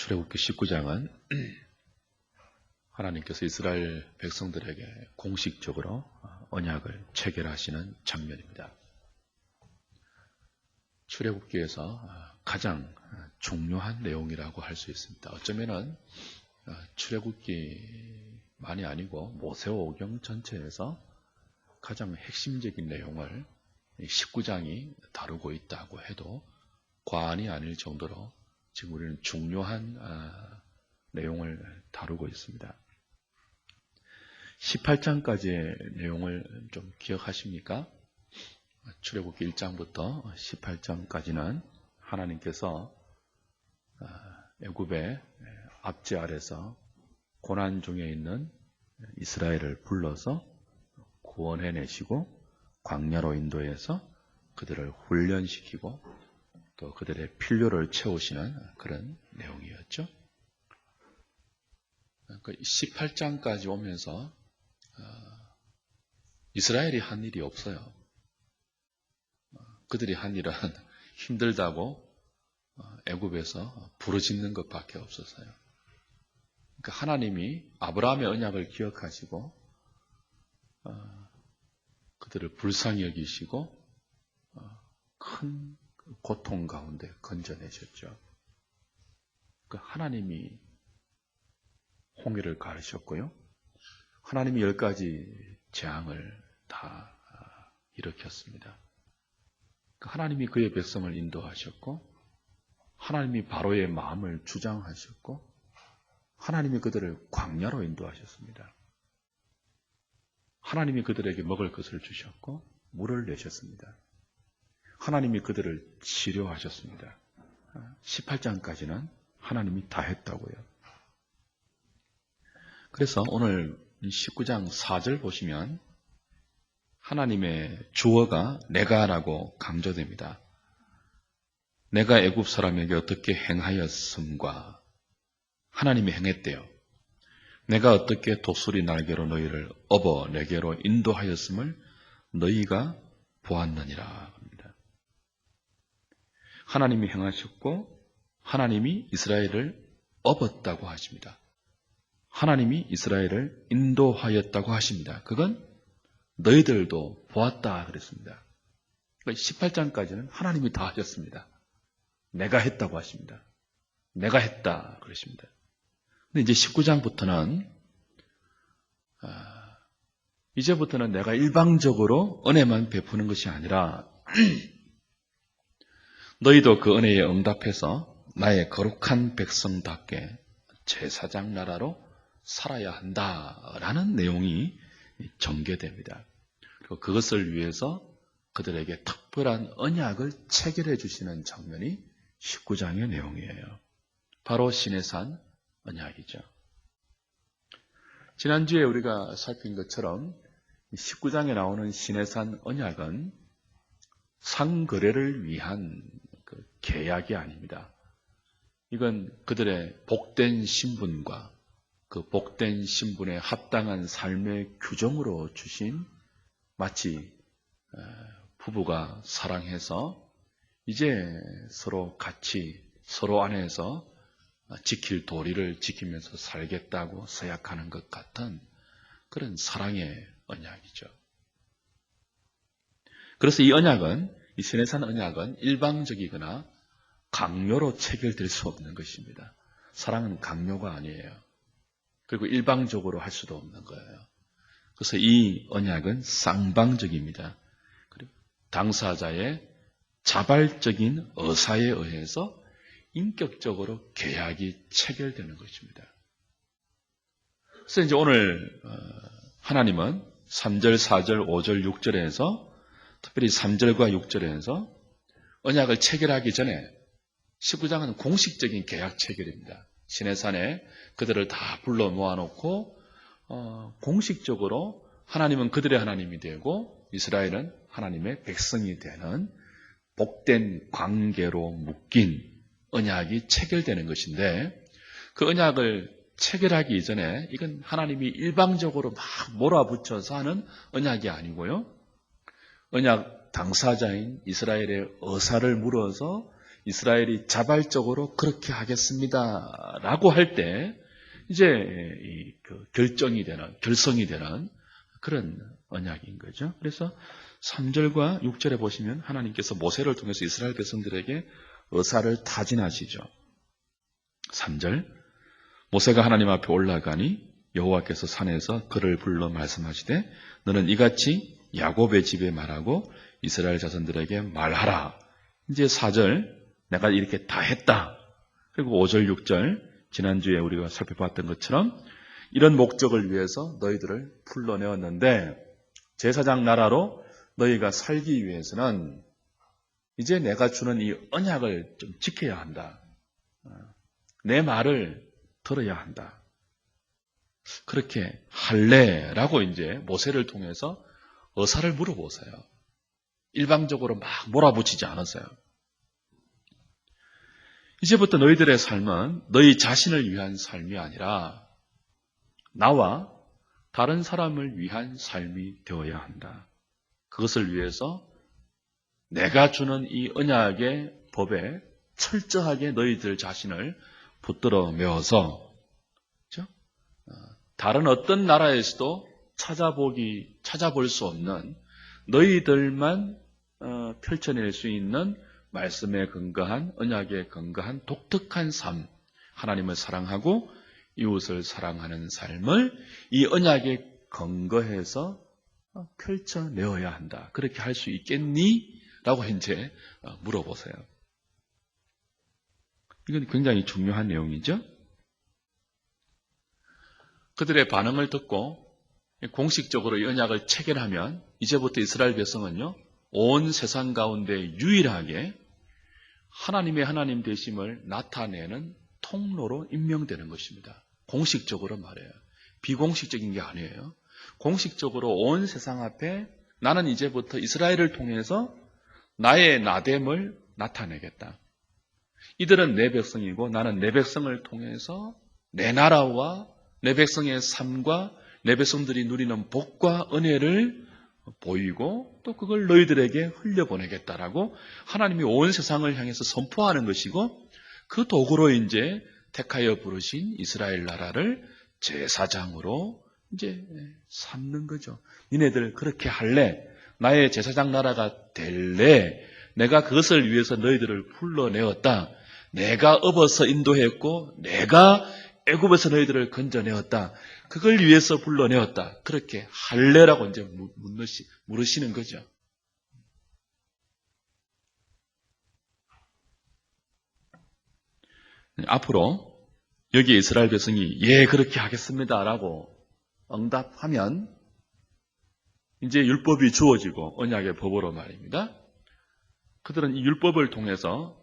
출애굽기 19장은 하나님께서 이스라엘 백성들에게 공식적으로 언약을 체결하시는 장면입니다. 출애굽기에서 가장 중요한 내용이라고 할 수 있습니다. 어쩌면은 출애굽기만이 아니고 모세오경 전체에서 가장 핵심적인 내용을 19장이 다루고 있다고 해도 과언이 아닐 정도로 지금 우리는 중요한 내용을 다루고 있습니다. 18장까지의 내용을 좀 기억하십니까? 출애굽기 1장부터 18장까지는 하나님께서 애굽의 압제 아래서 고난 중에 있는 이스라엘을 불러서 구원해내시고 광야로 인도해서 그들을 훈련시키고 또 그들의 필요를 채우시는 그런 내용이었죠. 18장까지 오면서 이스라엘이 한 일이 없어요. 그들이 한 일은 힘들다고 애굽에서 부르짖는 것밖에 없었어요. 그러니까 하나님이 아브라함의 언약을 기억하시고 그들을 불쌍히 여기시고 큰 고통 가운데 건져내셨죠. 하나님이 홍해를 가르셨고요. 하나님이 10가지 재앙을 다 일으켰습니다. 하나님이 그의 백성을 인도하셨고 하나님이 바로의 마음을 주장하셨고 하나님이 그들을 광야로 인도하셨습니다. 하나님이 그들에게 먹을 것을 주셨고 물을 내셨습니다. 하나님이 그들을 치료하셨습니다. 18장까지는 하나님이 다 했다고요. 그래서 오늘 19장 4절 보시면 하나님의 주어가 내가라고 강조됩니다. 내가 애굽 사람에게 어떻게 행하였음과 하나님이 행했대요. 내가 어떻게 독수리 날개로 너희를 업어 내게로 인도하였음을 너희가 보았느니라 합니다. 하나님이 행하셨고 하나님이 이스라엘을 업었다고 하십니다. 하나님이 이스라엘을 인도하였다고 하십니다. 그건 너희들도 보았다 그랬습니다. 18장까지는 하나님이 다 하셨습니다. 내가 했다고 하십니다. 내가 했다 그러십니다. 근데 이제 19장부터는 이제부터는 내가 일방적으로 은혜만 베푸는 것이 아니라 너희도 그 은혜에 응답해서 나의 거룩한 백성답게 제사장 나라로 살아야 한다라는 내용이 전개됩니다. 그리고 그것을 위해서 그들에게 특별한 언약을 체결해 주시는 장면이 19장의 내용이에요. 바로 시내산 언약이죠. 지난주에 우리가 살핀 것처럼 19장에 나오는 시내산 언약은 상거래를 위한 계약이 아닙니다. 이건 그들의 복된 신분과 그 복된 신분에 합당한 삶의 규정으로 주신 마치 부부가 사랑해서 이제 서로 같이 서로 안에서 지킬 도리를 지키면서 살겠다고 서약하는 것 같은 그런 사랑의 언약이죠. 그래서 이 언약은, 이 시내산 언약은 일방적이거나 강요로 체결될 수 없는 것입니다. 사랑은 강요가 아니에요. 그리고 일방적으로 할 수도 없는 거예요. 그래서 이 언약은 쌍방적입니다. 그리고 당사자의 자발적인 의사에 의해서 인격적으로 계약이 체결되는 것입니다. 그래서 이제 오늘 하나님은 3절, 4절, 5절, 6절에서 특별히 3절과 6절에서 언약을 체결하기 전에 19장은 공식적인 계약 체결입니다. 시내산에 그들을 다 불러 모아놓고 공식적으로 하나님은 그들의 하나님이 되고 이스라엘은 하나님의 백성이 되는 복된 관계로 묶인 언약이 체결되는 것인데 그 언약을 체결하기 이전에 이건 하나님이 일방적으로 막 몰아붙여서 하는 언약이 아니고요. 언약 당사자인 이스라엘의 의사를 물어서 이스라엘이 자발적으로 그렇게 하겠습니다. 라고 할 때, 이제 결성이 되는 그런 언약인 거죠. 그래서 3절과 6절에 보시면 하나님께서 모세를 통해서 이스라엘 백성들에게 의사를 타진하시죠. 3절, 모세가 하나님 앞에 올라가니 여호와께서 산에서 그를 불러 말씀하시되 너는 이같이 야곱의 집에 말하고 이스라엘 자손들에게 말하라. 이제 4절, 내가 이렇게 다 했다. 그리고 5절, 6절, 지난주에 우리가 살펴봤던 것처럼 이런 목적을 위해서 너희들을 불러내었는데 제사장 나라로 너희가 살기 위해서는 이제 내가 주는 이 언약을 좀 지켜야 한다. 내 말을 들어야 한다. 그렇게 할래라고 이제 모세를 통해서 의사를 물어보세요. 일방적으로 막 몰아붙이지 않았어요. 이제부터 너희들의 삶은 너희 자신을 위한 삶이 아니라 나와 다른 사람을 위한 삶이 되어야 한다. 그것을 위해서 내가 주는 이 언약의 법에 철저하게 너희들 자신을 붙들어 메워서 다른 어떤 나라에서도 찾아볼 수 없는 너희들만 펼쳐낼 수 있는 말씀에 근거한 언약에 근거한 독특한 삶, 하나님을 사랑하고 이웃을 사랑하는 삶을 이 언약에 근거해서 펼쳐내어야 한다. 그렇게 할 수 있겠니? 라고 이제 물어보세요. 이건 굉장히 중요한 내용이죠. 그들의 반응을 듣고 공식적으로 이 언약을 체결하면 이제부터 이스라엘 백성은요, 온 세상 가운데 유일하게 하나님의 하나님 되심을 나타내는 통로로 임명되는 것입니다. 공식적으로 말해요. 비공식적인 게 아니에요. 공식적으로 온 세상 앞에 나는 이제부터 이스라엘을 통해서 나의 나됨을 나타내겠다. 이들은 내 백성이고 나는 내 백성을 통해서 내 나라와 내 백성의 삶과 내 백성들이 누리는 복과 은혜를 보이고 또 그걸 너희들에게 흘려보내겠다라고 하나님이 온 세상을 향해서 선포하는 것이고 그 도구로 이제 택하여 부르신 이스라엘 나라를 제사장으로 이제 삼는 거죠. 니네들 그렇게 할래? 나의 제사장 나라가 될래? 내가 그것을 위해서 너희들을 불러내었다. 내가 업어서 인도했고 내가 애굽에서 너희들을 건져내었다. 그걸 위해서 불러내었다. 그렇게 할래라고 이제 물으시는 거죠. 앞으로 여기 이스라엘 백성이 예 그렇게 하겠습니다라고 응답하면 이제 율법이 주어지고 언약의 법으로 말입니다. 그들은 이 율법을 통해서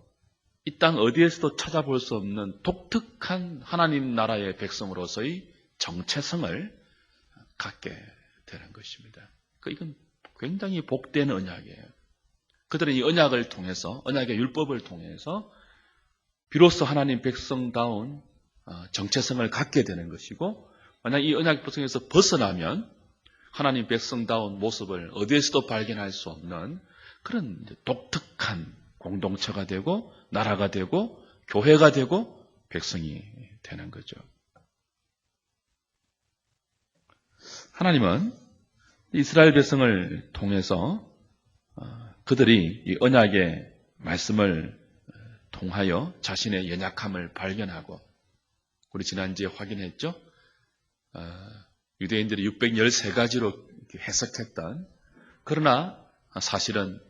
이 땅 어디에서도 찾아볼 수 없는 독특한 하나님 나라의 백성으로서의 정체성을 갖게 되는 것입니다. 이건 굉장히 복된 언약이에요. 그들은 이 언약을 통해서, 언약의 율법을 통해서 비로소 하나님 백성다운 정체성을 갖게 되는 것이고, 만약 이 언약 백성에서 벗어나면 하나님 백성다운 모습을 어디에서도 발견할 수 없는 그런 독특한 공동체가 되고 나라가 되고 교회가 되고 백성이 되는 거죠. 하나님은 이스라엘 백성을 통해서 그들이 이 언약의 말씀을 통하여 자신의 연약함을 발견하고 우리 지난주에 확인했죠. 유대인들이 613가지로 해석했던 그러나 사실은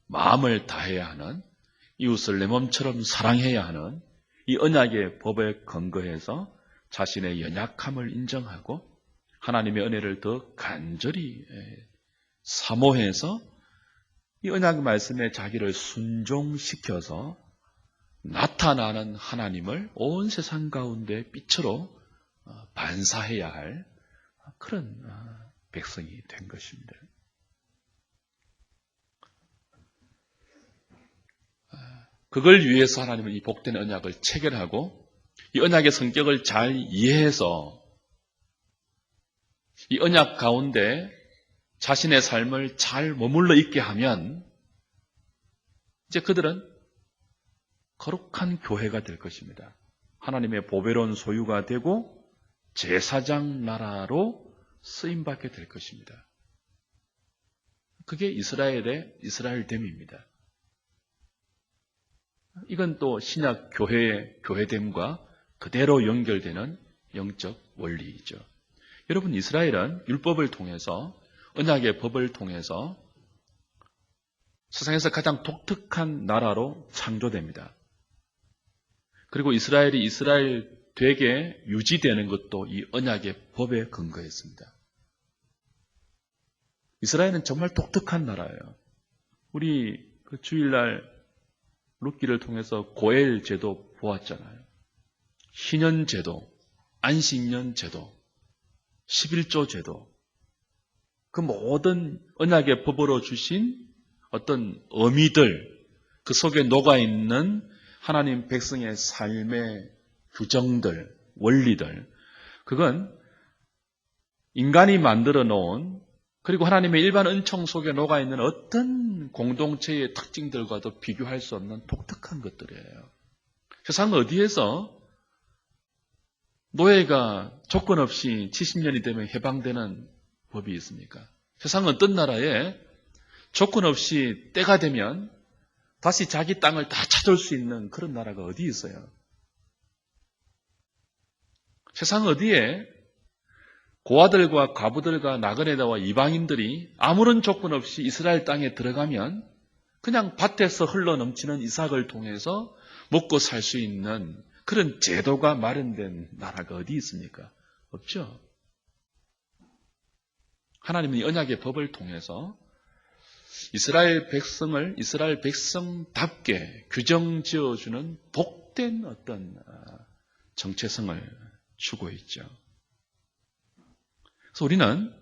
마음을 다해야 하는 이웃을 내 몸처럼 사랑해야 하는 이 언약의 법에 근거해서 자신의 연약함을 인정하고 하나님의 은혜를 더 간절히 사모해서 이 언약 말씀에 자기를 순종시켜서 나타나는 하나님을 온 세상 가운데 빛으로 반사해야 할 그런 백성이 된 것입니다. 그걸 위해서 하나님은 이 복된 언약을 체결하고 이 언약의 성격을 잘 이해해서 이 언약 가운데 자신의 삶을 잘 머물러 있게 하면 이제 그들은 거룩한 교회가 될 것입니다. 하나님의 보배로운 소유가 되고 제사장 나라로 쓰임받게 될 것입니다. 그게 이스라엘의 이스라엘됨입니다. 이건 또 신약 교회의 교회됨과 그대로 연결되는 영적 원리이죠. 여러분, 이스라엘은 율법을 통해서, 언약의 법을 통해서 세상에서 가장 독특한 나라로 창조됩니다. 그리고 이스라엘이 이스라엘 되게 유지되는 것도 이 언약의 법에 근거했습니다. 이스라엘은 정말 독특한 나라예요. 우리 그 주일날 룻기를 통해서 고엘 제도 보았잖아요. 희년 제도, 안식년 제도, 11조 제도, 그 모든 언약의 법으로 주신 어떤 의미들, 그 속에 녹아있는 하나님 백성의 삶의 규정들, 원리들, 그건 인간이 만들어 놓은, 그리고 하나님의 일반 은총 속에 녹아있는 어떤 공동체의 특징들과도 비교할 수 없는 독특한 것들이에요. 세상 어디에서 노예가 조건 없이 70년이 되면 해방되는 법이 있습니까? 세상 어떤 나라에 조건 없이 때가 되면 다시 자기 땅을 다 찾을 수 있는 그런 나라가 어디 있어요? 세상 어디에 고아들과 과부들과 나그네다와 이방인들이 아무런 조건 없이 이스라엘 땅에 들어가면 그냥 밭에서 흘러넘치는 이삭을 통해서 먹고 살 수 있는 그런 제도가 마련된 나라가 어디 있습니까? 없죠. 하나님은 이 언약의 법을 통해서 이스라엘 백성을 이스라엘 백성답게 규정 지어주는 복된 어떤 정체성을 주고 있죠. 그래서 우리는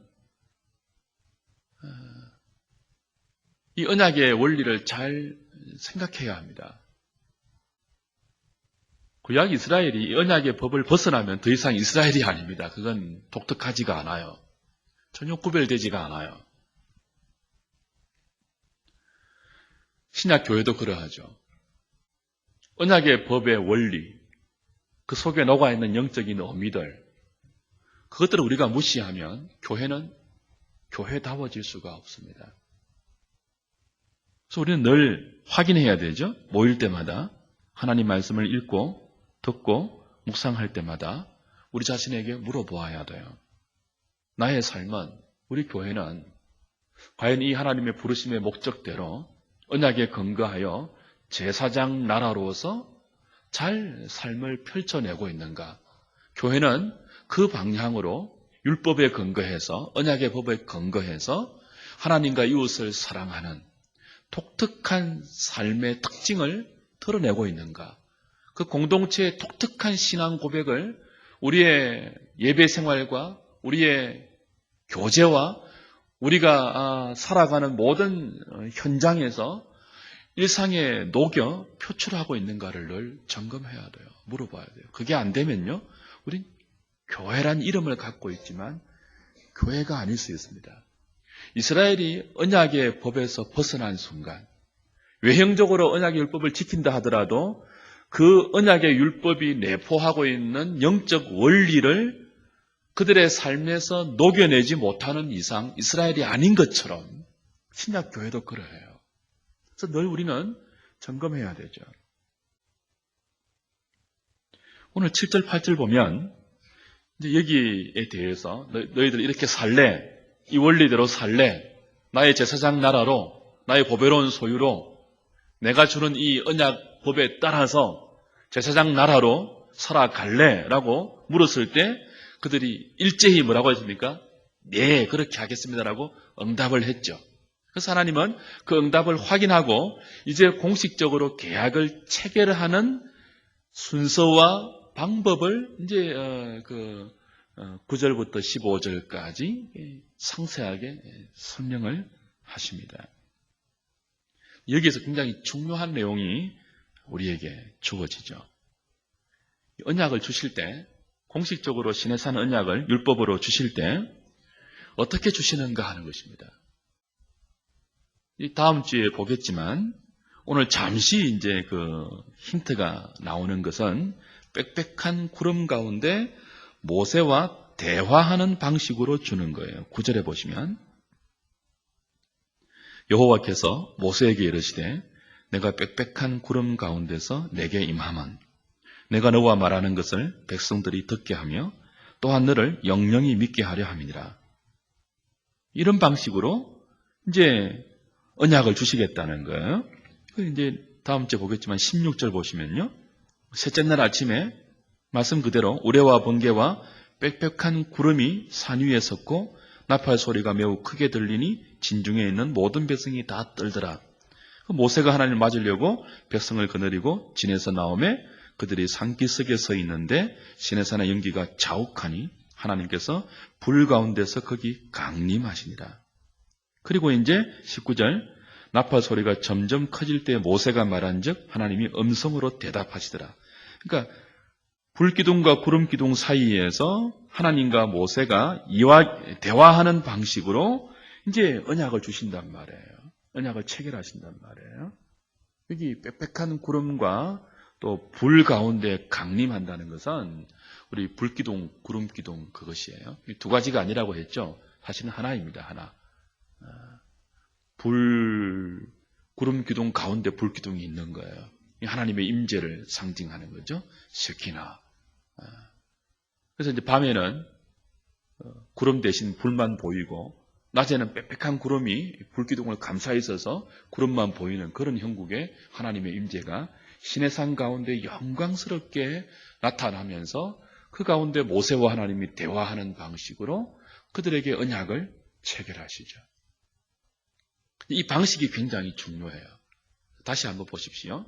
이 언약의 원리를 잘 생각해야 합니다. 구약 이스라엘이 이 언약의 법을 벗어나면 더 이상 이스라엘이 아닙니다. 그건 독특하지가 않아요. 전혀 구별되지가 않아요. 신약 교회도 그러하죠. 언약의 법의 원리, 그 속에 녹아있는 영적인 의미들, 그것들을 우리가 무시하면 교회는 교회다워질 수가 없습니다. 그래서 우리는 늘 확인해야 되죠. 모일 때마다 하나님 말씀을 읽고 듣고 묵상할 때마다 우리 자신에게 물어보아야 돼요. 나의 삶은, 우리 교회는 과연 이 하나님의 부르심의 목적대로 언약에 근거하여 제사장 나라로서 잘 삶을 펼쳐내고 있는가? 교회는 그 방향으로 율법에 근거해서, 언약의 법에 근거해서 하나님과 이웃을 사랑하는 독특한 삶의 특징을 드러내고 있는가? 그 공동체의 독특한 신앙 고백을 우리의 예배 생활과 우리의 교제와 우리가 살아가는 모든 현장에서 일상에 녹여 표출하고 있는가를 늘 점검해야 돼요. 물어봐야 돼요. 그게 안 되면요, 우린 교회란 이름을 갖고 있지만 교회가 아닐 수 있습니다. 이스라엘이 언약의 법에서 벗어난 순간, 외형적으로 언약의 율법을 지킨다 하더라도 그 언약의 율법이 내포하고 있는 영적 원리를 그들의 삶에서 녹여내지 못하는 이상 이스라엘이 아닌 것처럼 신약 교회도 그러해요. 그래서 늘 우리는 점검해야 되죠. 오늘 7절, 8절 보면 이제 여기에 대해서 너희들 이렇게 살래, 이 원리대로 살래, 나의 제사장 나라로, 나의 보배로운 소유로 내가 주는 이 언약 법에 따라서 제사장 나라로 살아갈래? 라고 물었을 때 그들이 일제히 뭐라고 했습니까? 네, 그렇게 하겠습니다라고 응답을 했죠. 그래서 하나님은 그 응답을 확인하고 이제 공식적으로 계약을 체결하는 순서와 방법을 이제 9절부터 15절까지 상세하게 설명을 하십니다. 여기에서 굉장히 중요한 내용이 우리에게 주어지죠. 언약을 주실 때, 공식적으로 시내산 언약을 율법으로 주실 때 어떻게 주시는가 하는 것입니다. 이 다음 주에 보겠지만 오늘 잠시 이제 그 힌트가 나오는 것은 빽빽한 구름 가운데 모세와 대화하는 방식으로 주는 거예요. 9절에 보시면 여호와께서 모세에게 이르시되 내가 빽빽한 구름 가운데서 내게 임하면 내가 너와 말하는 것을 백성들이 듣게 하며 또한 너를 영영히 믿게 하려 함이니라. 이런 방식으로 이제 언약을 주시겠다는 거예요. 이제 다음 주에 보겠지만 16절 보시면요. 셋째 날 아침에 말씀 그대로 우레와 번개와 빽빽한 구름이 산 위에 섰고 나팔 소리가 매우 크게 들리니 진중에 있는 모든 백성이 다 떨더라. 모세가 하나님을 맞으려고 백성을 거느리고 진에서 나오매 그들이 산기슭에 서 있는데 시내산의 연기가 자욱하니 하나님께서 불 가운데서 거기 강림하시니라. 그리고 이제 19절 나팔 소리가 점점 커질 때 모세가 말한즉 하나님이 음성으로 대답하시더라. 그러니까 불기둥과 구름기둥 사이에서 하나님과 모세가 대화하는 방식으로 이제 언약을 주신단 말이에요. 언약을 체결하신단 말이에요. 여기 빽빽한 구름과 또 불 가운데 강림한다는 것은 우리 불기둥, 구름기둥 그것이에요. 두 가지가 아니라고 했죠. 사실은 하나입니다. 하나. 구름기둥 가운데 불기둥이 있는 거예요. 하나님의 임재를 상징하는 거죠. 쉐키나. 그래서 이제 밤에는 구름 대신 불만 보이고 낮에는 빽빽한 구름이 불기둥을 감싸 있어서 구름만 보이는 그런 형국의 하나님의 임재가 시내산 가운데 영광스럽게 나타나면서 그 가운데 모세와 하나님이 대화하는 방식으로 그들에게 언약을 체결하시죠. 이 방식이 굉장히 중요해요. 다시 한번 보십시오.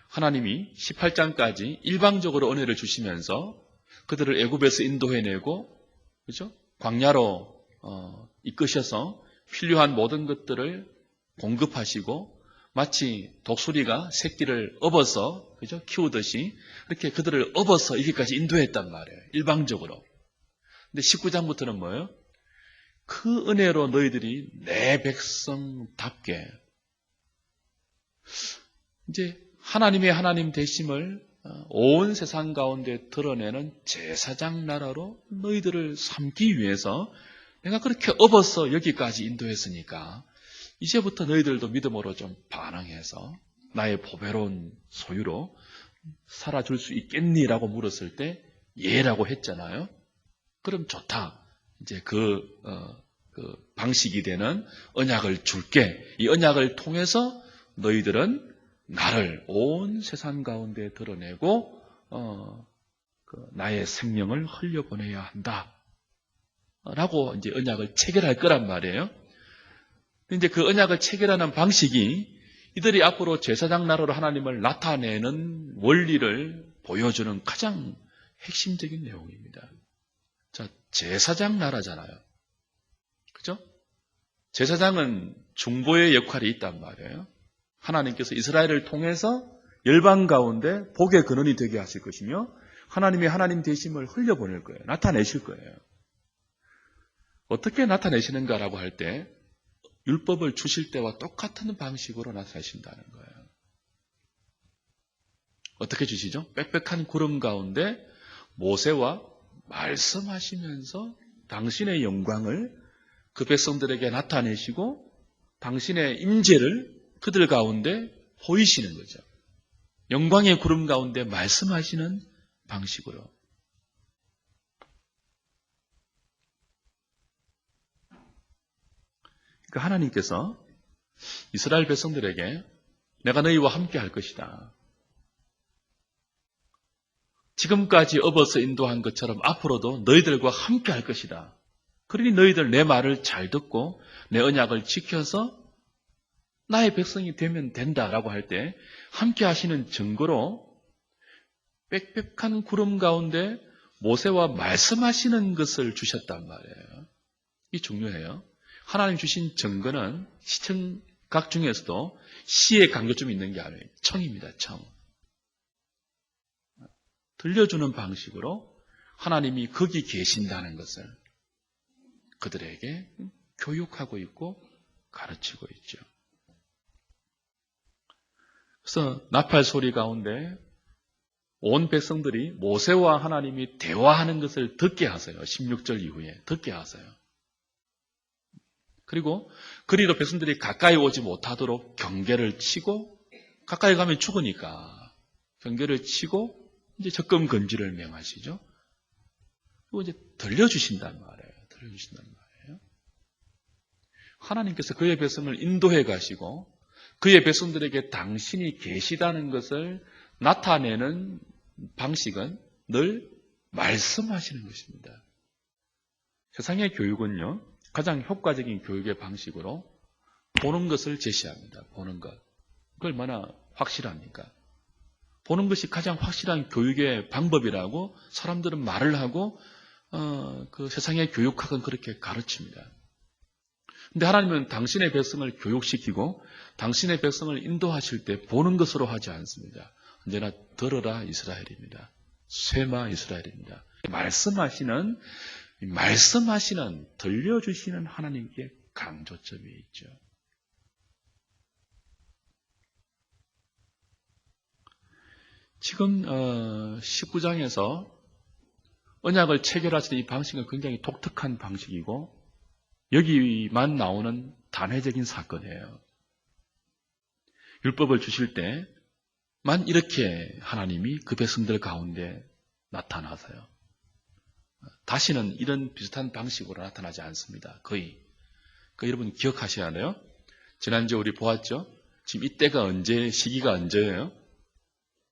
하나님이 18장까지 일방적으로 은혜를 주시면서 그들을 애굽에서 인도해내고, 그죠? 광야로 이끄셔서 필요한 모든 것들을 공급하시고 마치 독수리가 새끼를 업어서, 그죠? 키우듯이 이렇게 그들을 업어서 여기까지 인도했단 말이에요. 일방적으로. 근데 19장부터는 뭐예요? 그 은혜로 너희들이 내 백성답게 이제 하나님의 하나님 되심을 온 세상 가운데 드러내는 제사장 나라로 너희들을 삼기 위해서 내가 그렇게 업어서 여기까지 인도했으니까 이제부터 너희들도 믿음으로 좀 반응해서 나의 보배로운 소유로 살아줄 수 있겠니라고 물었을 때 예라고 했잖아요. 그럼 좋다. 이제 그 방식이 되는 언약을 줄게. 이 언약을 통해서 너희들은 나를 온 세상 가운데 드러내고 나의 생명을 흘려보내야 한다. 라고 이제 언약을 체결할 거란 말이에요. 이제 그 언약을 체결하는 방식이 이들이 앞으로 제사장 나라로 하나님을 나타내는 원리를 보여주는 가장 핵심적인 내용입니다. 자, 제사장 나라잖아요. 그죠? 제사장은 중보의 역할이 있단 말이에요. 하나님께서 이스라엘을 통해서 열방 가운데 복의 근원이 되게 하실 것이며 하나님의 하나님 되심을 흘려보낼 거예요. 나타내실 거예요. 어떻게 나타내시는가라고 할 때 율법을 주실 때와 똑같은 방식으로 나타내신다는 거예요. 어떻게 주시죠? 빽빽한 구름 가운데 모세와 말씀하시면서 당신의 영광을 그 백성들에게 나타내시고 당신의 임재를 그들 가운데 보이시는 거죠. 영광의 구름 가운데 말씀하시는 방식으로. 그러니까 하나님께서 이스라엘 백성들에게 내가 너희와 함께 할 것이다. 지금까지 업어서 인도한 것처럼 앞으로도 너희들과 함께 할 것이다. 그러니 너희들 내 말을 잘 듣고 내 언약을 지켜서 나의 백성이 되면 된다라고 할 때 함께 하시는 증거로 빽빽한 구름 가운데 모세와 말씀하시는 것을 주셨단 말이에요. 이 중요해요. 하나님 주신 증거는 시청각 중에서도 시의 강조점이 있는 게 아니에요. 청입니다. 청. 들려주는 방식으로 하나님이 거기 계신다는 것을 그들에게 교육하고 있고 가르치고 있죠. 그래서 나팔 소리 가운데 온 백성들이 모세와 하나님이 대화하는 것을 듣게 하세요. 16절 이후에 듣게 하세요. 그리고 그리로 백성들이 가까이 오지 못하도록 경계를 치고, 가까이 가면 죽으니까 경계를 치고 이제 적금 금지를 명하시죠. 그리고 이제 들려주신단 말이에요. 들려주신단 말이에요. 하나님께서 그의 백성을 인도해 가시고 그의 백성들에게 당신이 계시다는 것을 나타내는 방식은 늘 말씀하시는 것입니다. 세상의 교육은요, 가장 효과적인 교육의 방식으로 보는 것을 제시합니다. 보는 것. 그걸 얼마나 확실합니까? 보는 것이 가장 확실한 교육의 방법이라고 사람들은 말을 하고 그 세상의 교육학은 그렇게 가르칩니다. 그런데 하나님은 당신의 백성을 교육시키고 당신의 백성을 인도하실 때 보는 것으로 하지 않습니다. 언제나 들어라 이스라엘입니다. 쇠마 이스라엘입니다. 말씀하시는 들려주시는 하나님께 강조점이 있죠. 지금 19장에서 언약을 체결하시는 이 방식은 굉장히 독특한 방식이고 여기만 나오는 단회적인 사건이에요. 율법을 주실 때만 이렇게 하나님이 그 백성들 가운데 나타나서요. 다시는 이런 비슷한 방식으로 나타나지 않습니다. 거의. 여러분 기억하셔야 돼요. 지난주에 우리 보았죠? 지금 이때가 시기가 언제예요?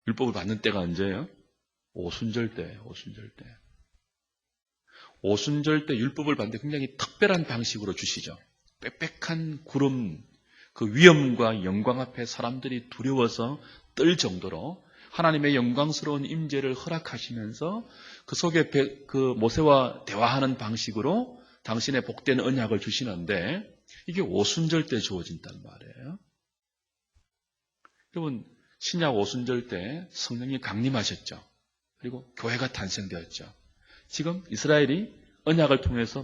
율법을 받는 때가 언제예요? 오순절 때. 오순절 때 율법을 받는데 굉장히 특별한 방식으로 주시죠. 빽빽한 구름, 그 위엄과 영광 앞에 사람들이 두려워서 떨 정도로 하나님의 영광스러운 임재를 허락하시면서 그 속에 그 모세와 대화하는 방식으로 당신의 복된 언약을 주시는데 이게 오순절 때 주어진단 말이에요. 여러분, 신약 오순절 때 성령이 강림하셨죠. 그리고 교회가 탄생되었죠. 지금 이스라엘이 언약을 통해서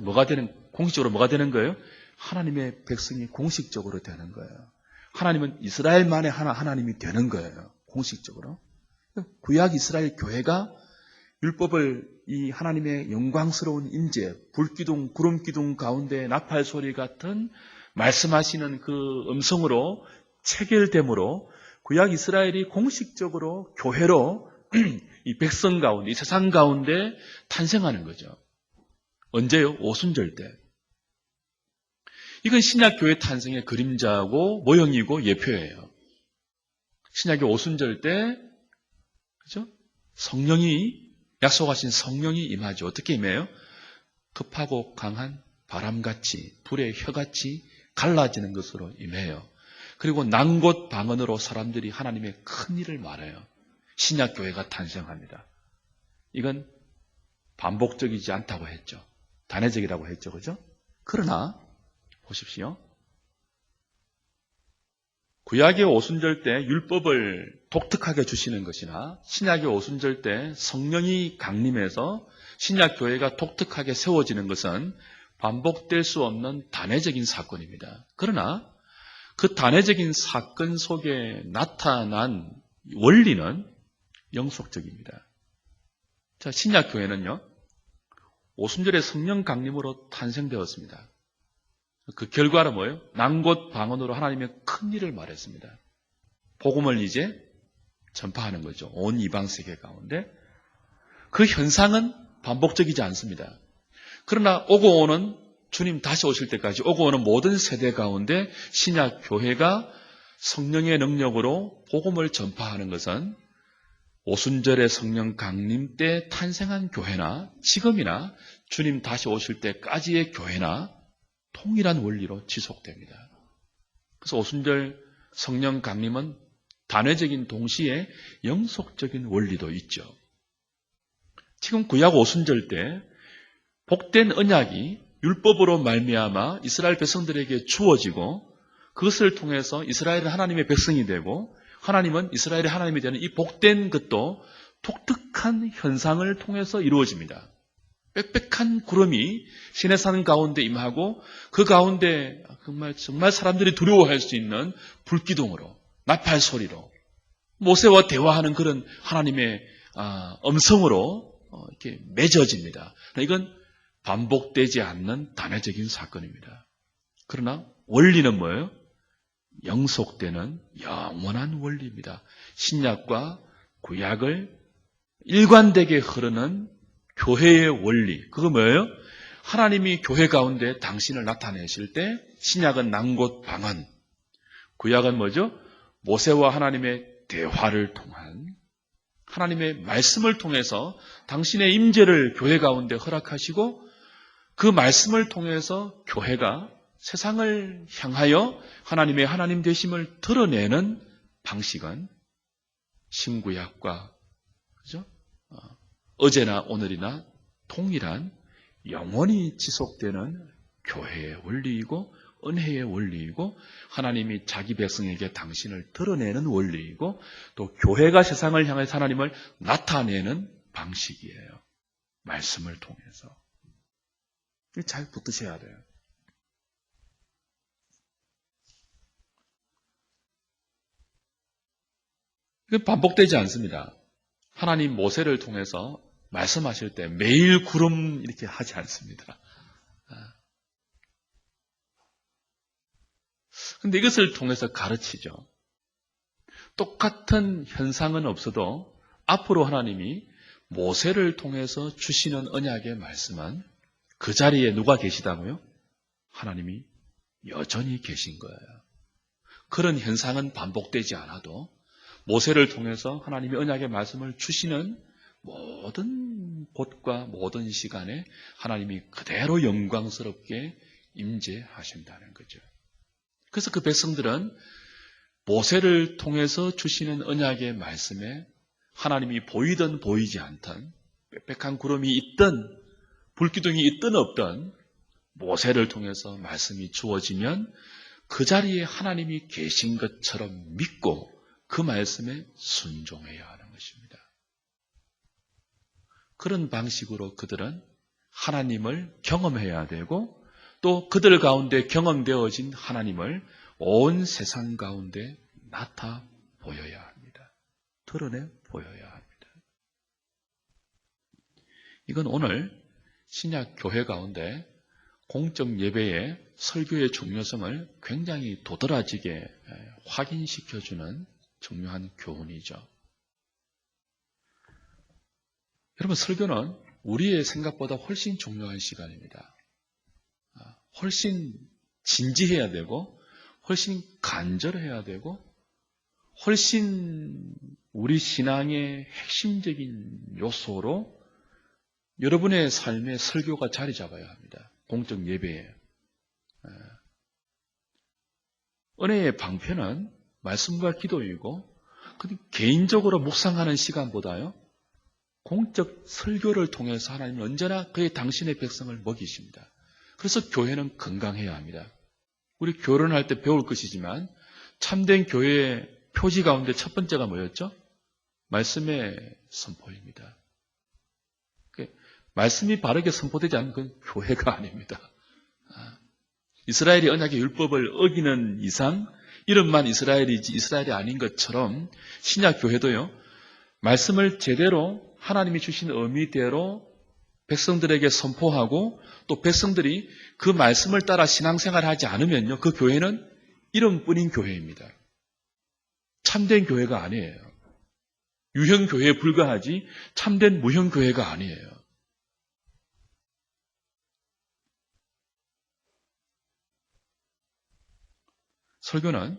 공식적으로 뭐가 되는 거예요? 하나님의 백성이 공식적으로 되는 거예요. 하나님은 이스라엘만의 하나님이 되는 거예요. 공식적으로. 구약 이스라엘 교회가 율법을 이 하나님의 영광스러운 임재, 불기둥, 구름기둥 가운데 나팔 소리 같은 말씀하시는 그 음성으로 체결됨으로 구약 이스라엘이 공식적으로 교회로 이 백성 가운데, 이 세상 가운데 탄생하는 거죠. 언제요? 오순절 때. 이건 신약교회 탄생의 그림자고 모형이고 예표예요. 신약의 오순절 때, 그죠? 약속하신 성령이 임하죠. 어떻게 임해요? 급하고 강한 바람같이, 불의 혀같이 갈라지는 것으로 임해요. 그리고 난곳 방언으로 사람들이 하나님의 큰 일을 말해요. 신약교회가 탄생합니다. 이건 반복적이지 않다고 했죠. 단회적이라고 했죠. 그죠? 그러나 보십시오. 구약의 오순절 때 율법을 독특하게 주시는 것이나 신약의 오순절 때 성령이 강림해서 신약교회가 독특하게 세워지는 것은 반복될 수 없는 단회적인 사건입니다. 그러나 그 단회적인 사건 속에 나타난 원리는 영속적입니다. 자, 신약교회는요, 오순절의 성령 강림으로 탄생되었습니다. 그 결과는 뭐예요? 난곳 방언으로 하나님의 큰 일을 말했습니다. 복음을 이제 전파하는 거죠. 온 이방 세계 가운데. 그 현상은 반복적이지 않습니다. 그러나 오고 오는 주님 다시 오실 때까지 오고 오는 모든 세대 가운데 신약 교회가 성령의 능력으로 복음을 전파하는 것은 오순절의 성령 강림 때 탄생한 교회나 지금이나 주님 다시 오실 때까지의 교회나 동일한 원리로 지속됩니다. 그래서 오순절 성령 강림은 단회적인 동시에 영속적인 원리도 있죠. 지금 구약 오순절 때 복된 언약이 율법으로 말미암아 이스라엘 백성들에게 주어지고 그것을 통해서 이스라엘은 하나님의 백성이 되고 하나님은 이스라엘의 하나님이 되는 이 복된 것도 독특한 현상을 통해서 이루어집니다. 빽빽한 구름이 시내산 가운데 임하고 그 가운데 정말 사람들이 두려워할 수 있는 불기둥으로 나팔 소리로 모세와 대화하는 그런 하나님의 음성으로 이렇게 맺어집니다. 이건 반복되지 않는 단회적인 사건입니다. 그러나 원리는 뭐예요? 영속되는 영원한 원리입니다. 신약과 구약을 일관되게 흐르는 교회의 원리, 그거 뭐예요? 하나님이 교회 가운데 당신을 나타내실 때 신약은 난곳 방언, 구약은 뭐죠? 모세와 하나님의 대화를 통한 하나님의 말씀을 통해서 당신의 임재를 교회 가운데 허락하시고 그 말씀을 통해서 교회가 세상을 향하여 하나님의 하나님 되심을 드러내는 방식은 신구약과 그죠? 어제나 오늘이나 동일한 영원히 지속되는 교회의 원리이고 은혜의 원리이고 하나님이 자기 백성에게 당신을 드러내는 원리이고 또 교회가 세상을 향해서 하나님을 나타내는 방식이에요. 말씀을 통해서. 잘 붙드셔야 돼요. 이건 반복되지 않습니다. 하나님 모세를 통해서 말씀하실 때 매일 구름 이렇게 하지 않습니다. 그런데 이것을 통해서 가르치죠. 똑같은 현상은 없어도 앞으로 하나님이 모세를 통해서 주시는 언약의 말씀은 그 자리에 누가 계시다고요? 하나님이 여전히 계신 거예요. 그런 현상은 반복되지 않아도 모세를 통해서 하나님이 언약의 말씀을 주시는 모든 곳과 모든 시간에 하나님이 그대로 영광스럽게 임재하신다는 거죠. 그래서 그 백성들은 모세를 통해서 주시는 언약의 말씀에 하나님이 보이든 보이지 않든 빽빽한 구름이 있든 불기둥이 있든 없든 모세를 통해서 말씀이 주어지면 그 자리에 하나님이 계신 것처럼 믿고 그 말씀에 순종해야 하는 것입니다. 그런 방식으로 그들은 하나님을 경험해야 되고 또 그들 가운데 경험되어진 하나님을 온 세상 가운데 나타 보여야 합니다. 드러내 보여야 합니다. 이건 오늘 신약 교회 가운데 공적 예배의 설교의 중요성을 굉장히 도드라지게 확인시켜주는 중요한 교훈이죠. 여러분, 설교는 우리의 생각보다 훨씬 중요한 시간입니다. 훨씬 진지해야 되고 훨씬 간절해야 되고 훨씬 우리 신앙의 핵심적인 요소로 여러분의 삶의 설교가 자리 잡아야 합니다. 공적 예배에. 은혜의 방편은 말씀과 기도이고 개인적으로 묵상하는 시간보다요 공적 설교를 통해서 하나님은 언제나 그의 당신의 백성을 먹이십니다. 그래서 교회는 건강해야 합니다. 우리 결혼할 때 배울 것이지만 참된 교회의 표지 가운데 첫 번째가 뭐였죠? 말씀의 선포입니다. 말씀이 바르게 선포되지 않는 건 교회가 아닙니다. 이스라엘이 언약의 율법을 어기는 이상 이름만 이스라엘이지 이스라엘이 아닌 것처럼 신약 교회도요. 말씀을 제대로 하나님이 주신 의미대로 백성들에게 선포하고 또 백성들이 그 말씀을 따라 신앙생활을 하지 않으면요. 그 교회는 이름뿐인 교회입니다. 참된 교회가 아니에요. 유형교회에 불과하지 참된 무형교회가 아니에요. 설교는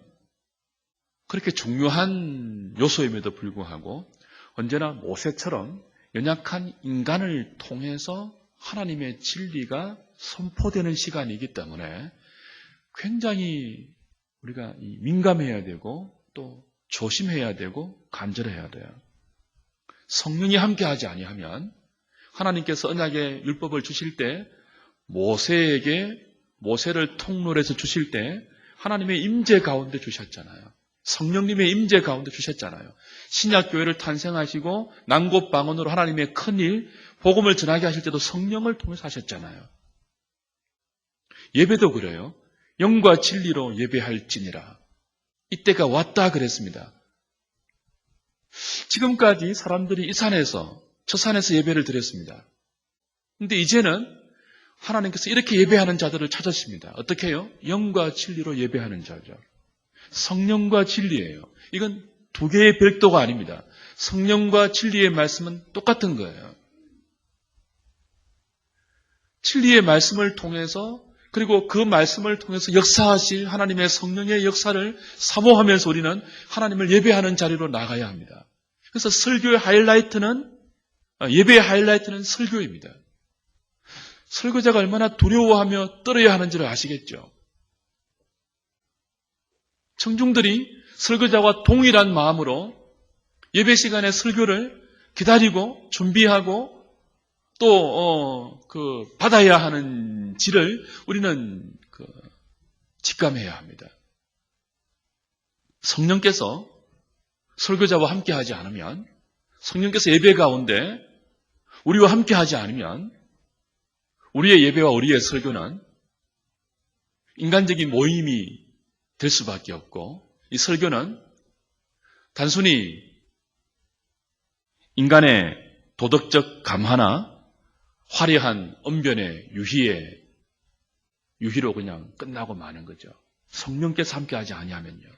그렇게 중요한 요소임에도 불구하고 언제나 모세처럼 연약한 인간을 통해서 하나님의 진리가 선포되는 시간이기 때문에 굉장히 우리가 민감해야 되고 또 조심해야 되고 간절해야 돼요. 성령이 함께하지 아니하면 하나님께서 언약의 율법을 주실 때 모세를 통로에서 주실 때 하나님의 임재 가운데 주셨잖아요. 성령님의 임재 가운데 주셨잖아요. 신약교회를 탄생하시고 난곳방언으로 하나님의 큰일, 복음을 전하게 하실 때도 성령을 통해서 하셨잖아요. 예배도 그래요. 영과 진리로 예배할지니라. 이때가 왔다 그랬습니다. 지금까지 사람들이 이 산에서, 저 산에서 예배를 드렸습니다. 근데 이제는 하나님께서 이렇게 예배하는 자들을 찾으십니다. 어떻게 해요? 영과 진리로 예배하는 자죠. 성령과 진리예요. 이건 두 개의 별도가 아닙니다. 성령과 진리의 말씀은 똑같은 거예요. 진리의 말씀을 통해서, 그리고 그 말씀을 통해서 역사하실 하나님의 성령의 역사를 사모하면서 우리는 하나님을 예배하는 자리로 나가야 합니다. 그래서 설교의 하이라이트는, 예배의 하이라이트는 설교입니다. 설교자가 얼마나 두려워하며 떨어야 하는지를 아시겠죠? 청중들이 설교자와 동일한 마음으로 예배 시간에 설교를 기다리고 준비하고 또 받아야 하는지를 우리는 직감해야 합니다. 성령께서 설교자와 함께하지 않으면, 성령께서 예배 가운데 우리와 함께하지 않으면 우리의 예배와 우리의 설교는 인간적인 모임이 될 수밖에 없고, 이 설교는 단순히 인간의 도덕적 감화나 화려한 언변의 유희로 그냥 끝나고 마는 거죠. 성령께서 함께하지 아니하면요.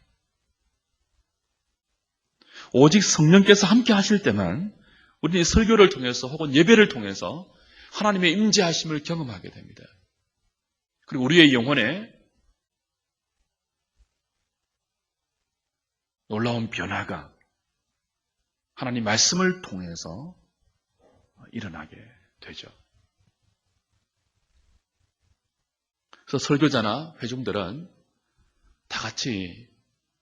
오직 성령께서 함께하실 때만 우리는 이 설교를 통해서 혹은 예배를 통해서 하나님의 임재하심을 경험하게 됩니다. 그리고 우리의 영혼에 놀라운 변화가 하나님 말씀을 통해서 일어나게 되죠. 그래서 설교자나 회중들은 다 같이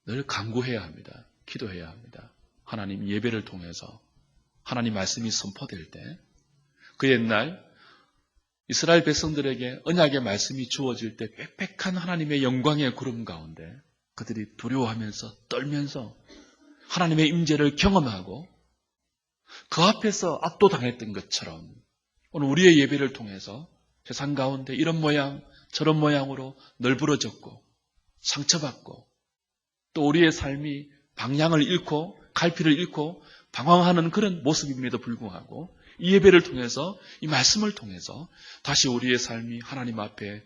늘 간구해야 합니다. 기도해야 합니다. 하나님 예배를 통해서 하나님 말씀이 선포될 때, 그 옛날 이스라엘 백성들에게 언약의 말씀이 주어질 때 빽빽한 하나님의 영광의 구름 가운데 그들이 두려워하면서 떨면서 하나님의 임재를 경험하고 그 앞에서 압도당했던 것처럼 오늘 우리의 예배를 통해서 세상 가운데 이런 모양 저런 모양으로 널브러졌고 상처받고 또 우리의 삶이 방향을 잃고 갈피를 잃고 방황하는 그런 모습임에도 불구하고 이 예배를 통해서, 이 말씀을 통해서 다시 우리의 삶이 하나님 앞에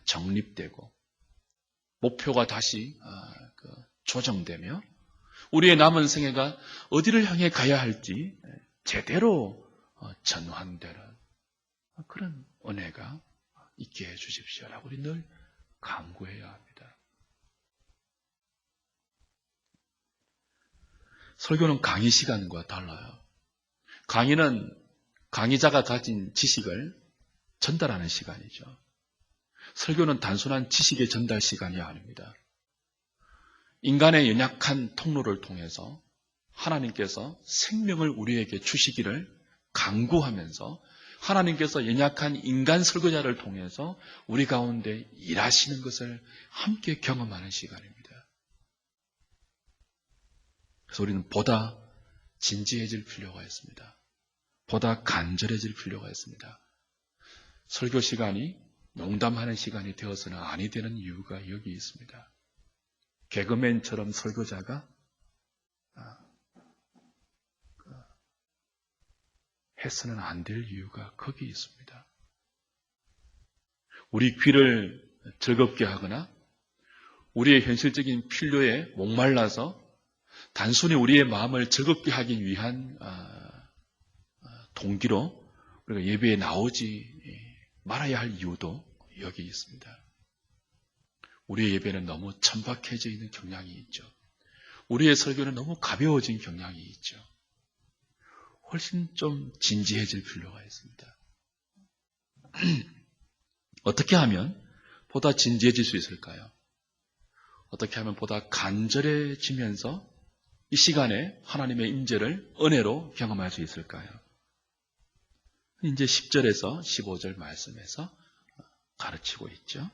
정립되고 목표가 다시 조정되며 우리의 남은 생애가 어디를 향해 가야 할지 제대로 전환되는 그런 은혜가 있게 해주십시오라고 우리 늘 간구해야 합니다. 설교는 강의 시간과 달라요. 강의는 강의자가 가진 지식을 전달하는 시간이죠. 설교는 단순한 지식의 전달 시간이 아닙니다. 인간의 연약한 통로를 통해서 하나님께서 생명을 우리에게 주시기를 간구하면서 하나님께서 연약한 인간 설교자를 통해서 우리 가운데 일하시는 것을 함께 경험하는 시간입니다. 그래서 우리는 보다 진지해질 필요가 있습니다. 보다 간절해질 필요가 있습니다. 설교 시간이 농담하는 시간이 되어서는 아니 되는 이유가 여기 있습니다. 개그맨처럼 설교자가 해서는 안 될 이유가 거기 있습니다. 우리 귀를 즐겁게 하거나 우리의 현실적인 필요에 목말라서 단순히 우리의 마음을 즐겁게 하기 위한 동기로 우리가 예배에 나오지 말아야 할 이유도 여기 있습니다. 우리의 예배는 너무 천박해져 있는 경향이 있죠. 우리의 설교는 너무 가벼워진 경향이 있죠. 훨씬 좀 진지해질 필요가 있습니다. 어떻게 하면 보다 진지해질 수 있을까요? 어떻게 하면 보다 간절해지면서 이 시간에 하나님의 임재를 은혜로 경험할 수 있을까요? 이제 10절에서 15절 말씀에서 가르치고 있죠.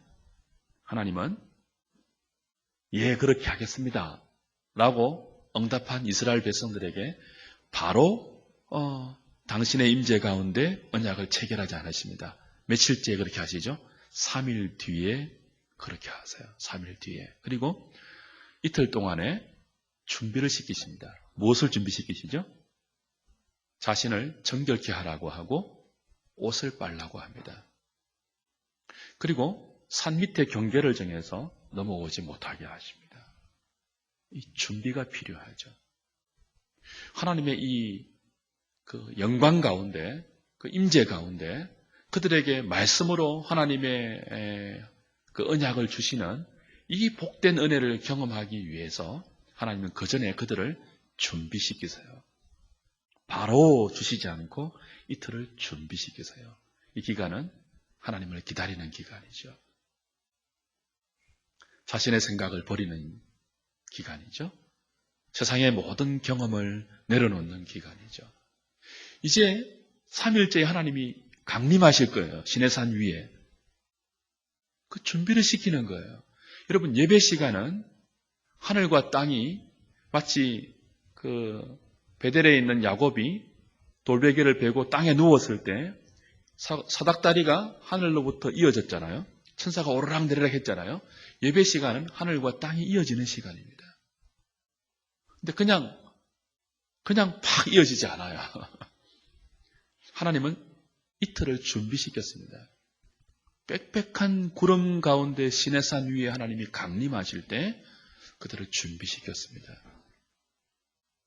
하나님은 예, 그렇게 하겠습니다 라고 응답한 이스라엘 백성들에게 바로 당신의 임재 가운데 언약을 체결하지 않으십니다. 며칠째 그렇게 하시죠? 3일 뒤에 그렇게 하세요. 3일 뒤에. 그리고 이틀 동안에 준비를 시키십니다. 무엇을 준비시키시죠? 자신을 정결케 하라고 하고 옷을 빨라고 합니다. 그리고 산 밑에 경계를 정해서 넘어오지 못하게 하십니다. 이 준비가 필요하죠. 하나님의 그 영광 가운데, 그 임재 가운데 그들에게 말씀으로 하나님의 그 언약을 주시는 이 복된 은혜를 경험하기 위해서 하나님은 그 전에 그들을 준비시키세요. 바로 주시지 않고 이틀을 준비시키세요. 이 기간은 하나님을 기다리는 기간이죠. 자신의 생각을 버리는 기간이죠. 세상의 모든 경험을 내려놓는 기간이죠. 이제 3일째에 하나님이 강림하실 거예요. 시내산 위에. 그 준비를 시키는 거예요. 여러분, 예배 시간은 하늘과 땅이 마치 그 베델에 있는 야곱이 돌베개를 베고 땅에 누웠을 때 사닥다리가 하늘로부터 이어졌잖아요. 천사가 오르락 내리락 했잖아요. 예배 시간은 하늘과 땅이 이어지는 시간입니다. 근데 그냥 팍 이어지지 않아요. 하나님은 이틀을 준비시켰습니다. 빽빽한 구름 가운데 시내산 위에 하나님이 강림하실 때 그들을 준비시켰습니다.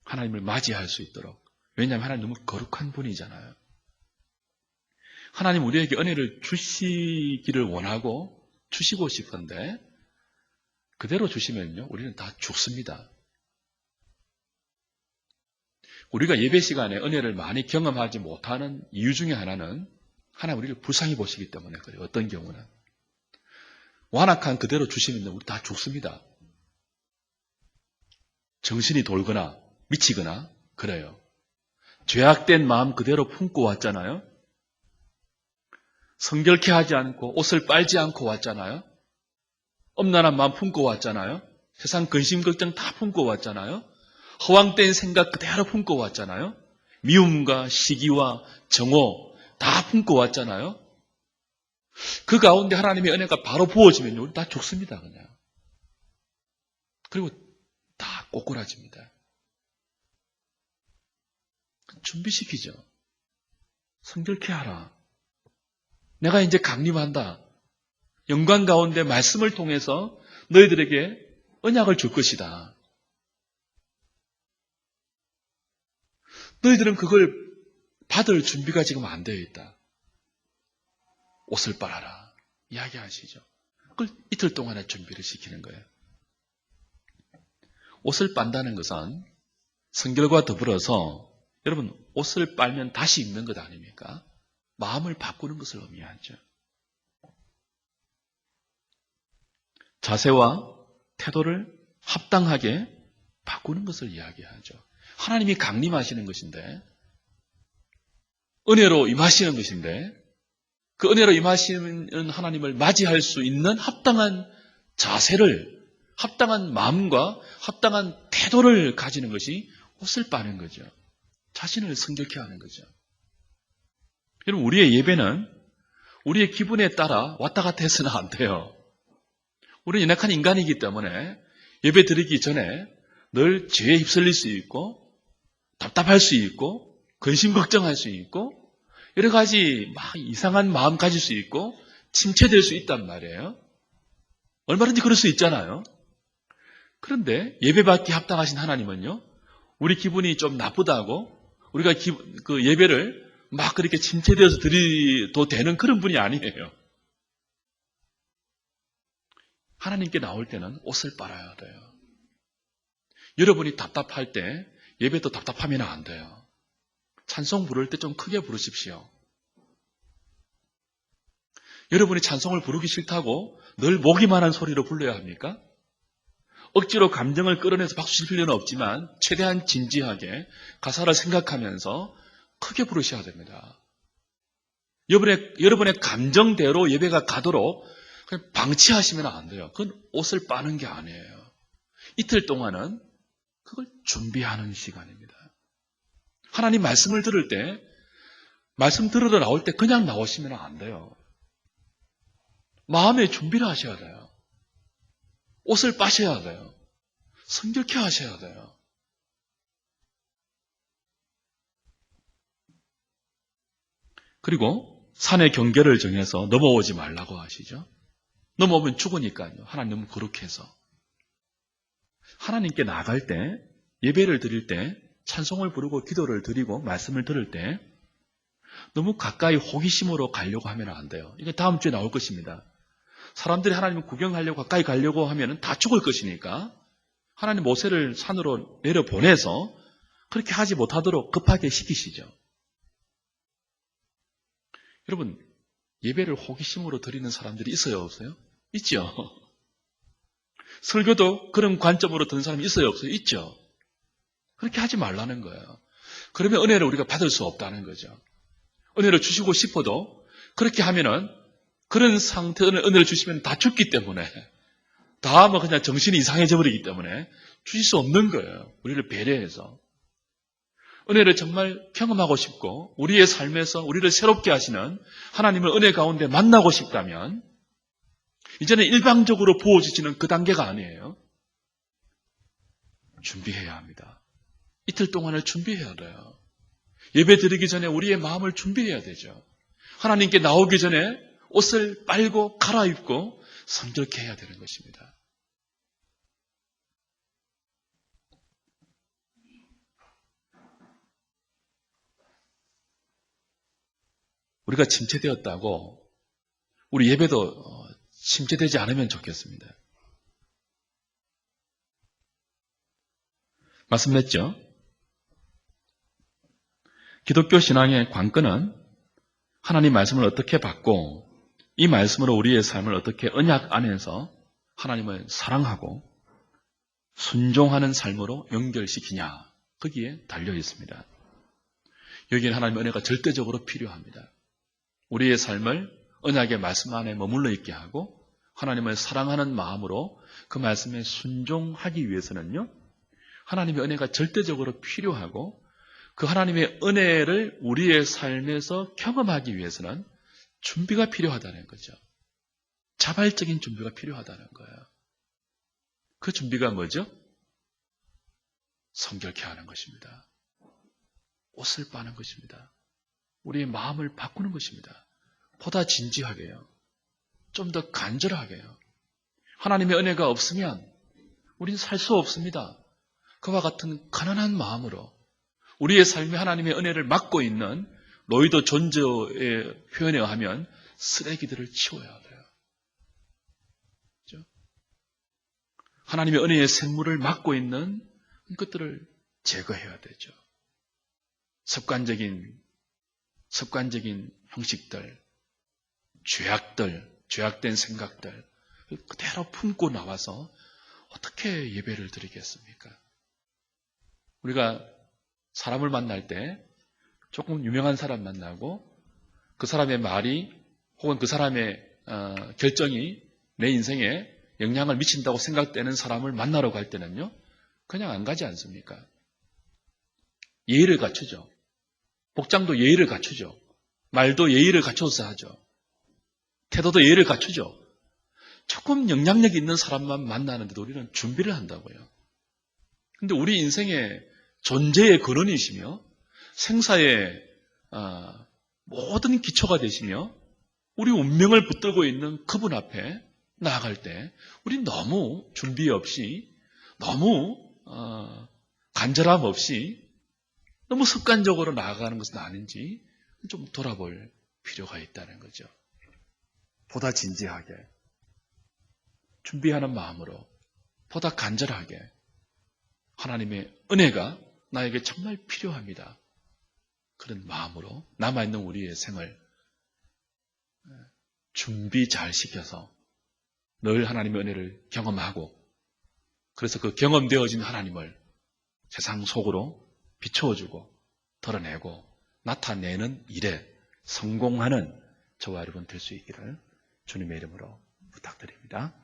하나님을 맞이할 수 있도록. 왜냐하면 하나님 너무 거룩한 분이잖아요. 하나님 우리에게 은혜를 주시기를 원하고 주시고 싶은데 그대로 주시면요 우리는 다 죽습니다. 우리가 예배 시간에 은혜를 많이 경험하지 못하는 이유 중에 하나는 하나님 우리를 불쌍히 보시기 때문에 그래요. 어떤 경우는 완악한 그대로 주시면 우리 다 죽습니다. 정신이 돌거나 미치거나 그래요. 죄악된 마음 그대로 품고 왔잖아요. 성결케 하지 않고 옷을 빨지 않고 왔잖아요. 엄란한 마음 품고 왔잖아요. 세상 근심 걱정 다 품고 왔잖아요. 허황된 생각 그대로 품고 왔잖아요. 미움과 시기와 정오 다 품고 왔잖아요. 그 가운데 하나님의 은혜가 바로 부어지면 우리 다 죽습니다. 그냥. 그리고 다 꼬꾸라집니다. 준비시키죠. 성결케 하라. 내가 이제 강림한다. 영광 가운데 말씀을 통해서 너희들에게 언약을 줄 것이다. 너희들은 그걸 받을 준비가 지금 안 되어 있다. 옷을 빨아라. 이야기하시죠. 그걸 이틀 동안에 준비를 시키는 거예요. 옷을 빤다는 것은 성결과 더불어서 여러분 옷을 빨면 다시 입는 것 아닙니까? 마음을 바꾸는 것을 의미하죠. 자세와 태도를 합당하게 바꾸는 것을 이야기하죠. 하나님이 강림하시는 것인데 은혜로 임하시는 것인데 그 은혜로 임하시는 하나님을 맞이할 수 있는 합당한 자세를 합당한 마음과 합당한 태도를 가지는 것이 옷을 빠는 거죠. 자신을 성결케 하는 거죠. 여러분 우리의 예배는 우리의 기분에 따라 왔다 갔다 해서는 안 돼요. 우리는 연약한 인간이기 때문에 예배 드리기 전에 늘 죄에 휩쓸릴 수 있고 답답할 수 있고 근심 걱정할 수 있고 여러 가지 막 이상한 마음 가질 수 있고 침체될 수 있단 말이에요. 얼마든지 그럴 수 있잖아요. 그런데 예배받기 합당하신 하나님은요. 우리 기분이 좀 나쁘다고 우리가 그 예배를 막 그렇게 침체되어서 드리도 되는 그런 분이 아니에요. 하나님께 나올 때는 옷을 빨아야 돼요. 여러분이 답답할 때 예배도 답답하면 안 돼요. 찬송 부를 때 좀 크게 부르십시오. 여러분이 찬송을 부르기 싫다고 늘 목이만한 소리로 불러야 합니까? 억지로 감정을 끌어내서 박수 칠 필요는 없지만 최대한 진지하게 가사를 생각하면서 크게 부르셔야 됩니다. 여러분의 감정대로 예배가 가도록 그냥 방치하시면 안 돼요. 그건 옷을 빠는 게 아니에요. 이틀 동안은 그걸 준비하는 시간입니다. 하나님 말씀을 들을 때 말씀 들으러 나올 때 그냥 나오시면 안 돼요. 마음의 준비를 하셔야 돼요. 옷을 빠셔야 돼요. 성결케 하셔야 돼요. 그리고 산의 경계를 정해서 넘어오지 말라고 하시죠. 넘어오면 죽으니까요. 하나님 너무 거룩해서. 하나님께 나갈 때, 예배를 드릴 때, 찬송을 부르고 기도를 드리고 말씀을 들을 때 너무 가까이 호기심으로 가려고 하면 안 돼요. 이게 다음 주에 나올 것입니다. 사람들이 하나님을 구경하려고 가까이 가려고 하면 다 죽을 것이니까 하나님 모세를 산으로 내려보내서 그렇게 하지 못하도록 급하게 시키시죠. 여러분, 예배를 호기심으로 드리는 사람들이 있어요, 없어요? 있죠. 설교도 그런 관점으로 듣는 사람이 있어요, 없어요? 있죠. 그렇게 하지 말라는 거예요. 그러면 은혜를 우리가 받을 수 없다는 거죠. 은혜를 주시고 싶어도 그렇게 하면은 그런 상태의 은혜를 주시면 다 죽기 때문에 다 뭐 그냥 정신이 이상해져 버리기 때문에 주실 수 없는 거예요. 우리를 배려해서. 은혜를 정말 경험하고 싶고 우리의 삶에서 우리를 새롭게 하시는 하나님을 은혜 가운데 만나고 싶다면 이제는 일방적으로 부어지지는 그 단계가 아니에요. 준비해야 합니다. 이틀 동안을 준비해야 돼요. 예배 드리기 전에 우리의 마음을 준비해야 되죠. 하나님께 나오기 전에 옷을 빨고 갈아입고 성결케 해야 되는 것입니다. 우리가 침체되었다고 우리 예배도 침체되지 않으면 좋겠습니다. 말씀했죠? 기독교 신앙의 관건은 하나님 말씀을 어떻게 받고 이 말씀으로 우리의 삶을 어떻게 언약 안에서 하나님을 사랑하고 순종하는 삶으로 연결시키냐 거기에 달려 있습니다. 여기에는 하나님의 은혜가 절대적으로 필요합니다. 우리의 삶을 언약의 말씀 안에 머물러 있게 하고 하나님을 사랑하는 마음으로 그 말씀에 순종하기 위해서는요, 하나님의 은혜가 절대적으로 필요하고 그 하나님의 은혜를 우리의 삶에서 경험하기 위해서는 준비가 필요하다는 거죠. 자발적인 준비가 필요하다는 거예요. 그 준비가 뭐죠? 성결케 하는 것입니다. 옷을 빠는 것입니다. 우리의 마음을 바꾸는 것입니다. 보다 진지하게요. 좀 더 간절하게요. 하나님의 은혜가 없으면 우린 살 수 없습니다. 그와 같은 가난한 마음으로 우리의 삶에 하나님의 은혜를 막고 있는 로이더 존저의 표현에 의하면 쓰레기들을 치워야 돼요. 그렇죠? 하나님의 은혜의 샘물을 막고 있는 것들을 제거해야 되죠. 습관적인 형식들, 죄악된 생각들 그대로 품고 나와서 어떻게 예배를 드리겠습니까? 우리가 사람을 만날 때 조금 유명한 사람 만나고 그 사람의 말이 혹은 그 사람의 결정이 내 인생에 영향을 미친다고 생각되는 사람을 만나러 갈 때는요, 그냥 안 가지 않습니까? 예의를 갖추죠. 복장도 예의를 갖추죠. 말도 예의를 갖춰서 하죠. 태도도 예의를 갖추죠. 조금 영향력 있는 사람만 만나는데도 우리는 준비를 한다고요. 근데 우리 인생의 존재의 근원이시며 생사의 모든 기초가 되시며 우리 운명을 붙들고 있는 그분 앞에 나아갈 때 우리 너무 준비 없이 너무 간절함 없이 너무 습관적으로 나아가는 것은 아닌지 좀 돌아볼 필요가 있다는 거죠. 보다 진지하게 준비하는 마음으로 보다 간절하게 하나님의 은혜가 나에게 정말 필요합니다. 그런 마음으로 남아있는 우리의 생을 준비 잘 시켜서 늘 하나님의 은혜를 경험하고 그래서 그 경험되어진 하나님을 세상 속으로 비추어주고 드러내고 나타내는 일에 성공하는 저와 여러분 될 수 있기를 주님의 이름으로 부탁드립니다.